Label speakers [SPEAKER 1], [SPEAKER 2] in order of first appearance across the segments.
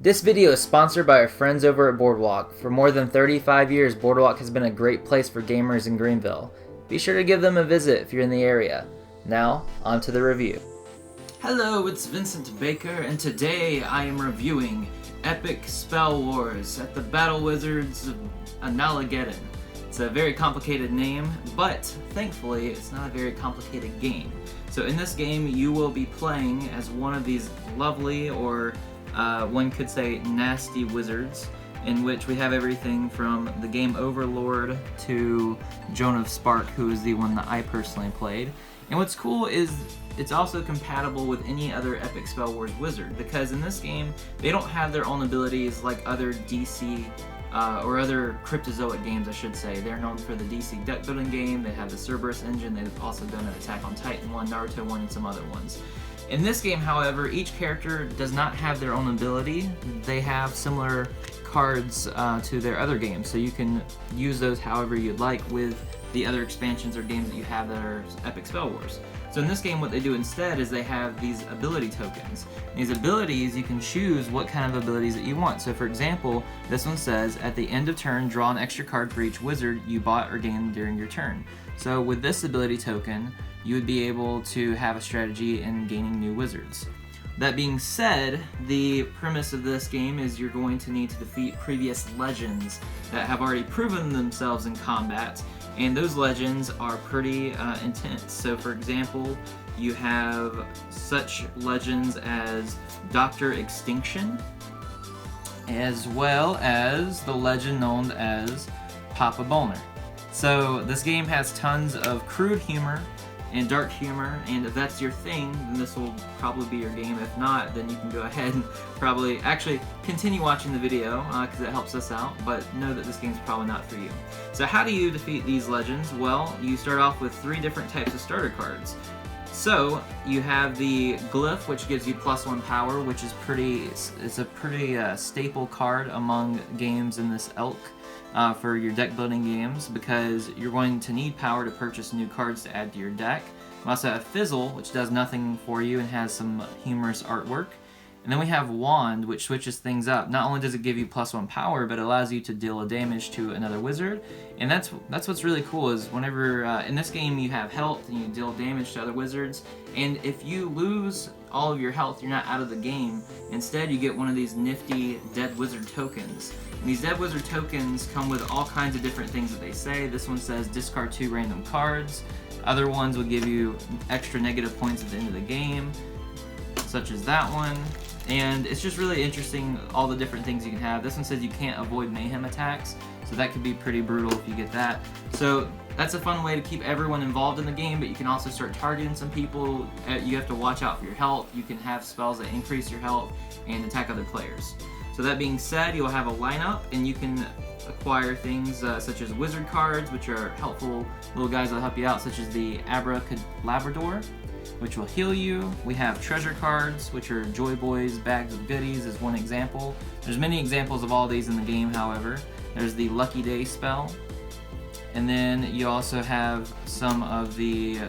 [SPEAKER 1] This video is sponsored by our friends over at Boardwalk. For more than 35 years, Boardwalk has been a great place for gamers in Greenville. Be sure to give them a visit if you're in the area. Now, on to the review.
[SPEAKER 2] Hello, it's Vincent Baker, and today I am reviewing Epic Spell Wars at the Battle Wizards of Analageddon. It's a very complicated name, but thankfully it's not a very complicated game. So in this game you will be playing as one of these lovely, or one could say nasty wizards, in which we have everything from the game Overlord to Joan of Spark, who is the one that I personally played. And what's cool is it's also compatible with any other Epic Spell Wars wizard, because in this game they don't have their own abilities like other DC or other Cryptozoic games, I should say. They're known for the DC deck building game, they have the Cerberus engine, they've also done an Attack on Titan one, Naruto one, and some other ones. In this game, however, each character does not have their own ability. They have similar cards to their other games, so you can use those however you'd like with the other expansions or games that you have that are Epic Spell Wars. So in this game, what they do instead is they have these ability tokens. These abilities, you can choose what kind of abilities that you want. So for example, this one says, at the end of turn, draw an extra card for each wizard you bought or gained during your turn. So with this ability token, you would be able to have a strategy in gaining new wizards. That being said, the premise of this game is you're going to need to defeat previous legends that have already proven themselves in combat, and those legends are pretty intense. So for example, you have such legends as Dr. Extinction, as well as the legend known as Papa Boner. So this game has tons of crude humor and dark humor, and if that's your thing, then this will probably be your game. If not, then you can go ahead and probably actually continue watching the video because it helps us out, but know that this game's probably not for you. So how do you defeat these legends? Well, you start off with 3 different types of starter cards. So you have the Glyph, which gives you +1 power, which is it's a pretty staple card among games in this ilk. For your deck building games, because you're going to need power to purchase new cards to add to your deck. We also have Fizzle, which does nothing for you and has some humorous artwork. And then we have Wand, which switches things up. Not only does it give you +1 power, but it allows you to deal a damage to another wizard. And that's what's really cool, is whenever in this game you have health and you deal damage to other wizards, and if you lose all of your health, you're not out of the game. Instead, you get one of these nifty Dead Wizard tokens. And these Dead Wizard tokens come with all kinds of different things that they say. This one says discard 2 random cards. Other ones will give you extra negative points at the end of the game, such as that one. And it's just really interesting, all the different things you can have. This one says you can't avoid mayhem attacks, so that could be pretty brutal if you get that. So that's a fun way to keep everyone involved in the game, but you can also start targeting some people. You have to watch out for your health. You can have spells that increase your health and attack other players. So that being said, you'll have a lineup, and you can acquire things such as wizard cards, which are helpful little guys that'll help you out, such as the Abracadabrador, which will heal you. We have treasure cards, which are Joy Boys, bags of goodies is one example. There's many examples of all these in the game, however. There's the Lucky Day spell. And then you also have some of the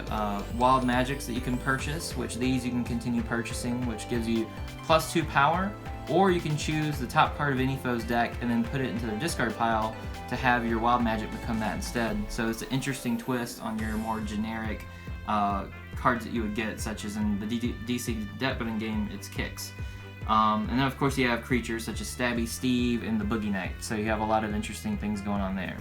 [SPEAKER 2] wild magics that you can purchase, which these you can continue purchasing, which gives you +2 power. Or you can choose the top card of any foe's deck and then put it into their discard pile to have your wild magic become that instead. So it's an interesting twist on your more generic cards that you would get, such as in the DC deck building game, it's Kicks. And then of course you have creatures such as Stabby Steve and the Boogie Knight, so you have a lot of interesting things going on there.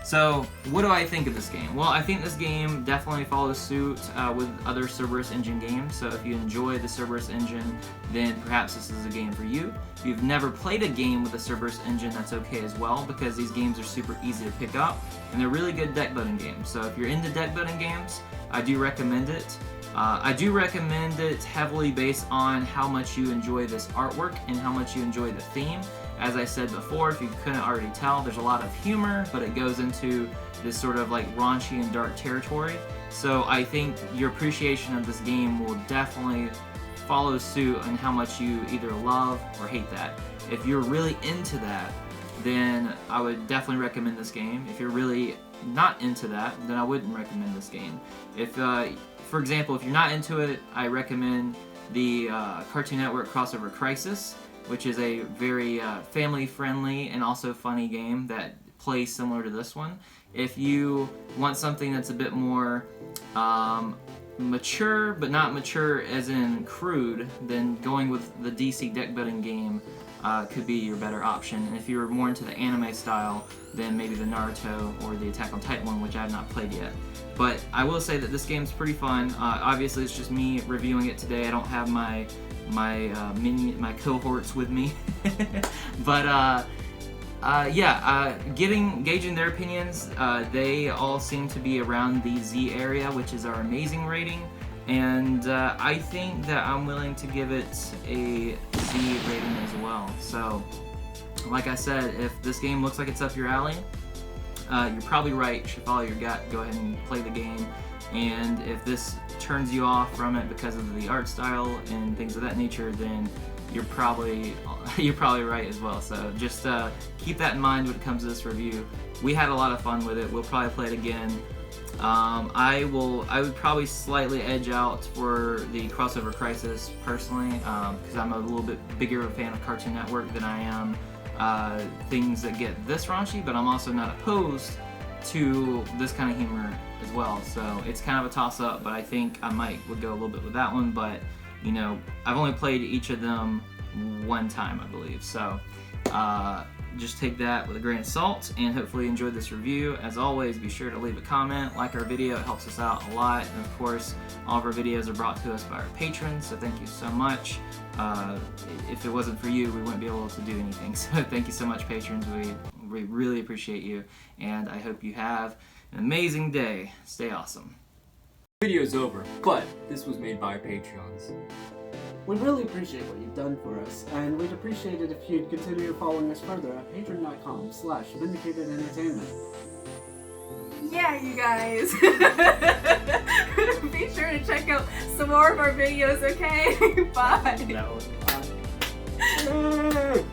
[SPEAKER 2] So what do I think of this game? Well, I think this game definitely follows suit with other Cerberus engine games, so if you enjoy the Cerberus engine, then perhaps this is a game for you. If you've never played a game with a Cerberus engine, that's okay as well, because these games are super easy to pick up, and they're really good deck building games. So if you're into deck building games, I do recommend it. I do recommend it heavily based on how much you enjoy this artwork and how much you enjoy the theme. As I said before, if you couldn't already tell, there's a lot of humor, but it goes into this sort of like raunchy and dark territory. So I think your appreciation of this game will definitely follow suit on how much you either love or hate that. If you're really into that, then I would definitely recommend this game. If you're really not into that, then I wouldn't recommend this game. If, for example, if you're not into it, I recommend the Cartoon Network crossover Crisis. which is a very family-friendly and also funny game that plays similar to this one. If you want something that's a bit more mature, but not mature as in crude, then going with the DC deck building game could be your better option. And if you're more into the anime style, then maybe the Naruto or the Attack on Titan one, which I have not played yet. But I will say that this game's pretty fun. Obviously, it's just me reviewing it today. I don't have my cohorts with me, but gauging their opinions, they all seem to be around the Z area, which is our amazing rating, and I think that I'm willing to give it a Z rating as well. So, like I said, if this game looks like it's up your alley, you're probably right. You should follow your gut. Go ahead and play the game. And if this turns you off from it because of the art style and things of that nature, then you're probably right as well. So just keep that in mind when it comes to this review. We had a lot of fun with it. We'll probably play it again. I would probably slightly edge out for the Crossover Crisis personally, because I'm a little bit bigger of a fan of Cartoon Network than I am things that get this raunchy, but I'm also not opposed to this kind of humor as well. So it's kind of a toss-up, but I think I would go a little bit with that one. But you know, I've only played each of them one time, I believe. So just take that with a grain of salt, and hopefully you enjoyed this review. As always, be sure to leave a comment, like our video, it helps us out a lot. And of course, all of our videos are brought to us by our patrons, so thank you so much. If it wasn't for you, we wouldn't be able to do anything. So thank you so much, patrons. We really appreciate you, and I hope you have an amazing day. Stay awesome.
[SPEAKER 3] Video's over, but this was made by our Patreons.
[SPEAKER 4] We really appreciate what you've done for us, and we'd appreciate it if you'd continue following us further at patreon.com/VindicatedEntertainment.
[SPEAKER 5] Yeah, you guys. Be sure to check out some more of our videos, okay? Bye.
[SPEAKER 3] That one.